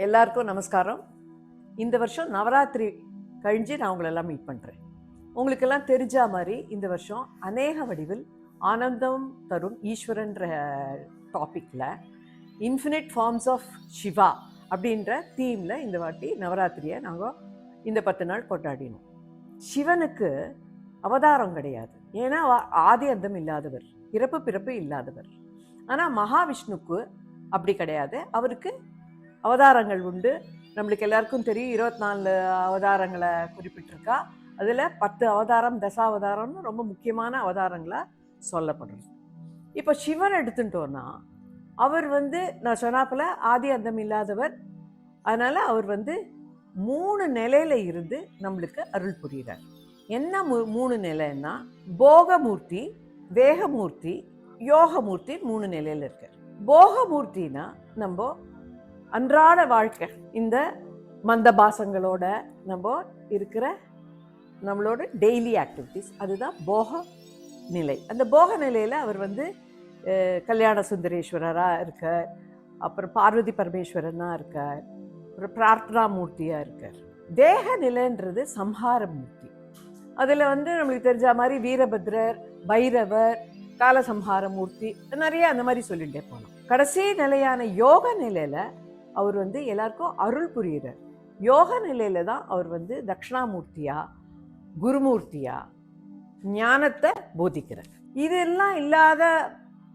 எல்லாருக்கும் நமஸ்காரம். இந்த வருஷம் நவராத்திரி கழிஞ்சு நான் உங்களெல்லாம் மீட் பண்ணுறேன். உங்களுக்கெல்லாம் தெரிஞ்ச மாதிரி இந்த வருஷம் அநேக வடிவில் ஆனந்தம் தரும் ஈஸ்வரன்ற டாப்பிக்கில் இன்ஃபினிட் ஃபார்ம்ஸ் ஆஃப் சிவா அப்படின்ற தீமில் இந்த வாட்டி நவராத்திரியை நாங்கள் இந்த 10 நாள் கொண்டாடினோம். சிவனுக்கு அவதாரம் கிடையாது, ஏன்னா ஆதி அந்தம் இல்லாதவர், பிறப்பு பிறப்பு இல்லாதவர். ஆனால் மகாவிஷ்ணுக்கு அப்படி கிடையாது, அவருக்கு அவதாரங்கள் உண்டு. நம்மளுக்கு எல்லாருக்கும் தெரியும், 24 அவதாரங்களை குறிப்பிட்டிருக்கா. அதில் 10 அவதாரம் தசாவதாரம்னு ரொம்ப முக்கியமான அவதாரங்களாக சொல்லப்படுறது. இப்போ சிவன் எடுத்துட்டோன்னா அவர் நான் சொன்னாப்பில் ஆதி அந்தம் இல்லாதவர். அதனால் அவர் 3 நிலையில் இருந்து நம்மளுக்கு அருள் புரிகிறார். என்ன 3 நிலைன்னா, போகமூர்த்தி, வேகமூர்த்தி, யோகமூர்த்தி 3 நிலையில் இருக்கார். போகமூர்த்தினா நம்ம அன்றாட வாழ்க்கை, இந்த மந்தபாசங்களோட நம்ம இருக்கிற நம்மளோட டெய்லி ஆக்டிவிட்டிஸ், அதுதான் போக நிலை. அந்த போக நிலையில் அவர் கல்யாண சுந்தரேஸ்வரராக இருக்கார், அப்புறம் பார்வதி பரமேஸ்வரனாக இருக்கார், அப்புறம் பிரார்த்தனா மூர்த்தியாக இருக்கார். தேக நிலைன்றது சம்ஹார மூர்த்தி. அதில் நம்மளுக்கு தெரிஞ்ச மாதிரி வீரபத்ரர், பைரவர், காலசம்ஹார மூர்த்தி, நிறைய அந்த மாதிரி சொல்லிகிட்டே போகலாம். கடைசி நிலையான யோக நிலையில் அவர் எல்லாருக்கும் அருள் புரிகிறார். யோக நிலையில தான் அவர் தட்சிணாமூர்த்தியா, குருமூர்த்தியா ஞானத்தை போதிக்கிறார். இதெல்லாம் இல்லாத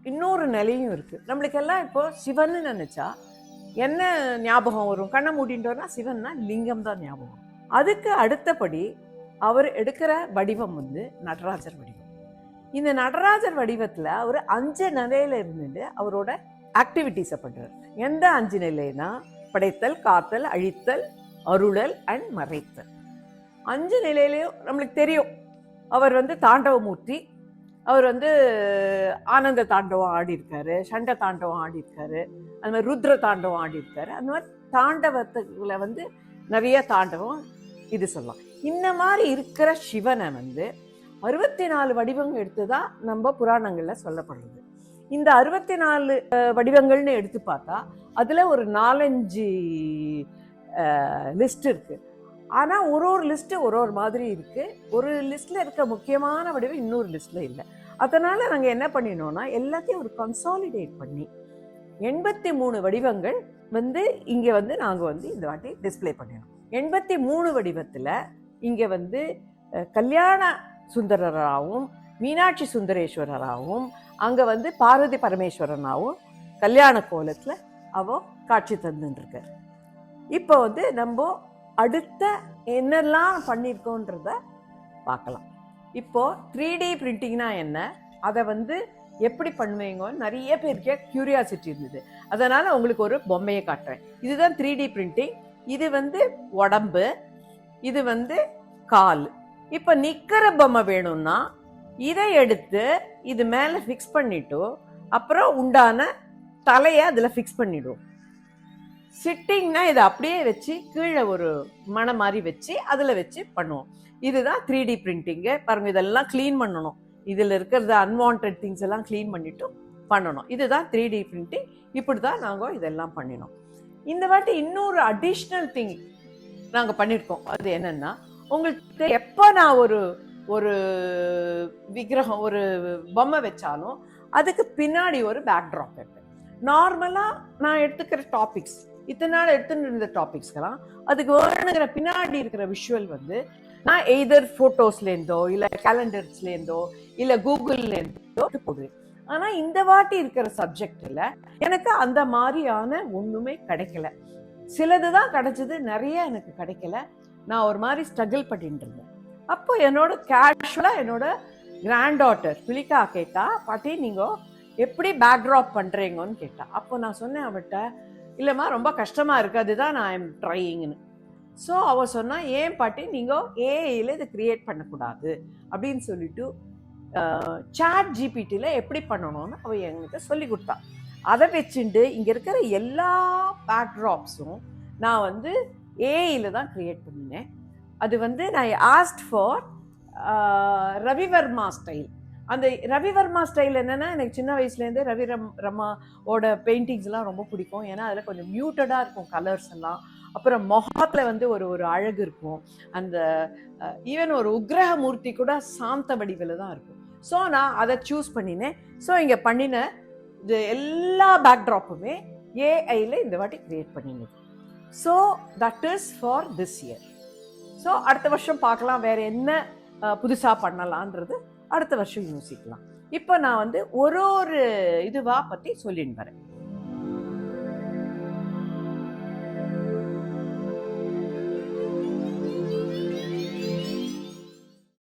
இன்னொரு நிலையும் இருக்கு. நம்மளுக்கெல்லாம் இப்போ சிவன் நினைச்சா என்ன ஞாபகம் வரும்? கண்ணை மூடிட்டோம்னா சிவன்னா லிங்கம் தான் ஞாபகம். அதுக்கு அடுத்தபடி அவர் எடுக்கிற வடிவம் நடராஜர் வடிவம். இந்த நடராஜர் வடிவத்தில் அவர் 5 நிலையில இருந்துட்டு அவரோட ஆக்டிவிட்டிஸை பண்றார். எந்த 5 நிலைனா, படைத்தல், காத்தல், அழித்தல், அருளல் அண்ட் மறைத்தல். 5 நிலையிலையும் நம்மளுக்கு தெரியும். அவர் தாண்டவமூர்த்தி, அவர் ஆனந்த தாண்டவம் ஆடி இருக்காரு, சண்ட தாண்டவம் ஆடி இருக்காரு, அந்த மாதிரி ருத்ர தாண்டவம் ஆடி இருக்காரு. அந்த மாதிரி தாண்டவத்துல நிறைய தாண்டவம் இது சொல்லலாம். இந்த மாதிரி இருக்கிற சிவனை 64 வடிவங்கள் எடுத்துதான் நம்ம புராணங்கள்ல சொல்லப்படுறது. இந்த 64 வடிவங்கள்னு எடுத்து பார்த்தா அதுல ஒரு 4-5 லிஸ்ட் இருக்கு. ஆனா ஒரு லிஸ்ட் ஒரு மாதிரி இருக்கு. ஒரு லிஸ்ட்ல இருக்க முக்கியமான வடிவம் இன்னொரு லிஸ்ட்ல இல்லை. அதனால நாங்க என்ன பண்ணினோம்னா, எல்லாத்தையும் ஒரு கன்சாலிடேட் பண்ணி 83 வடிவங்கள் இங்க நாங்க இந்த வாட்டி டிஸ்பிளே பண்ணினோம். 83 வடிவத்துல இங்க கல்யாண சுந்தரராகவும், மீனாட்சி சுந்தரேஸ்வரராகவும், அங்க பார்வதி பரமேஸ்வரனாகவும் கல்யாண கோலத்துல அவ காட்சி தந்துருக்க. இப்போ நம்ம அடுத்த என்னெல்லாம் பண்ணியிருக்கோன்றத பார்க்கலாம். இப்போ 3D பிரிண்டிங்னா என்ன, அதை எப்படி பண்ணுவீங்கன்னு நிறைய பேருக்கு கியூரியாசிட்டி இருந்தது. அதனால உங்களுக்கு ஒரு பொம்மையை காட்டுறேன். இதுதான் 3D பிரிண்டிங். இது உடம்பு, இது கால். இப்போ நிக்கிற பொம்மை வேணும்னா இதை எடுத்து இது மேலே ஃபிக்ஸ் பண்ணிட்டு அப்புறம் உண்டான தலையை அதில் ஃபிக்ஸ் பண்ணிடுவோம். சிட்டிங்னா இதை அப்படியே வச்சு கீழே ஒரு மணை மாதிரி வச்சு அதில் வச்சு பண்ணுவோம். இதுதான் 3D பிரிண்டிங்கு. பாருங்க, இதெல்லாம் க்ளீன் பண்ணணும். இதில் இருக்கிறது அன்வான்ட் திங்ஸ் எல்லாம் க்ளீன் பண்ணிட்டு பண்ணணும். இதுதான் 3D பிரிண்டிங். இப்படி தான் நாங்கள் இதெல்லாம் பண்ணினோம். இந்த வாட்டி இன்னொரு அடிஷ்னல் திங் நாங்கள் பண்ணியிருக்கோம். அது என்னன்னா, உங்களுக்கு எப்போ நான் ஒரு விக்கிரகம், ஒரு பொம்மை வச்சாலும் அதுக்கு பின்னாடி ஒரு பேக்ட்ராப் இருக்கு. நார்மலாக நான் எடுத்துக்கிற டாபிக்ஸ், இத்தனை நாள் எடுத்துட்டு இருந்த டாபிக்ஸ்க்கெல்லாம் அதுக்கு வேணுங்கிற பின்னாடி இருக்கிற விஷுவல் நான் எய்தர் ஃபோட்டோஸ்லேருந்தோ இல்லை கேலண்டர்ஸ்லேருந்தோ இல்லை கூகுள்லேருந்தோ போடுவேன். ஆனால் இந்த வாட்டி இருக்கிற சப்ஜெக்டில் எனக்கு அந்த மாதிரியான ஒன்றுமே கிடைக்கல. சிலது தான் கிடைச்சது, நிறைய எனக்கு கிடைக்கல. நான் ஒரு மாதிரி ஸ்ட்ரகிள் பண்ணிட்டு இருந்தேன். அப்போ என்னோட கேஷுவலாக என்னோட கிராண்ட் டாட்டர் பிலிகா கேட்டா, பாட்டி நீங்கள் எப்படி பேக்ட்ராப் பண்ணுறீங்கன்னு கேட்டா. அப்போ நான் சொன்னேன் அவட்ட, இல்லைம்மா ரொம்ப கஷ்டமாக இருக்குது, அதுதான் நான் ஐம் ட்ரையிங்னு. ஸோ அவள் சொன்னா, ஏன் பாட்டி நீங்கள் ஏஐயில் இதை கிரியேட் பண்ணக்கூடாது அப்படின்னு சொல்லிட்டு சாட் ஜிபிடியில் எப்படி பண்ணணும்னு அவள் என்கிட்ட சொல்லி கொடுத்தா. அதை வச்சுட்டு இங்கே இருக்கிற எல்லா பேக்ட்ராப்ஸும் நான் ஏஐயில் தான் கிரியேட் பண்ணினேன். அது நான் ஆஸ்ட் ஃபார் ரவிவர்மா ஸ்டைல். அந்த ரவிவர்மா ஸ்டைல் என்னென்னா எனக்கு சின்ன வயசுலேருந்தே ரமாவோட பெயிண்டிங்ஸ்லாம் ரொம்ப பிடிக்கும். ஏன்னா அதில் கொஞ்சம் மியூட்டடாக இருக்கும் கலர்ஸ் எல்லாம். அப்புறம் முகத்தில் வந்து ஒரு ஒரு அழகு இருக்கும். அந்த ஈவன் ஒரு உக்ரக மூர்த்தி கூட சாந்த வடிவில் தான் இருக்கும். ஸோ நான் அதை சூஸ் பண்ணினேன். ஸோ இங்கே பண்ணின இது எல்லா பேக்ட்ராப்புமே ஏஐயில் இந்த வாட்டி க்ரியேட் பண்ணினது. So that is for this year. So அடுத்த வருஷம் பார்க்கலாம் வேறு என்ன புதுசாக பண்ணலான்றது அடுத்த வருஷம் யோசிக்கலாம். இப்போ நான் வந்து ஒரு இதுவாக பற்றி சொல்லின்னு வரேன்.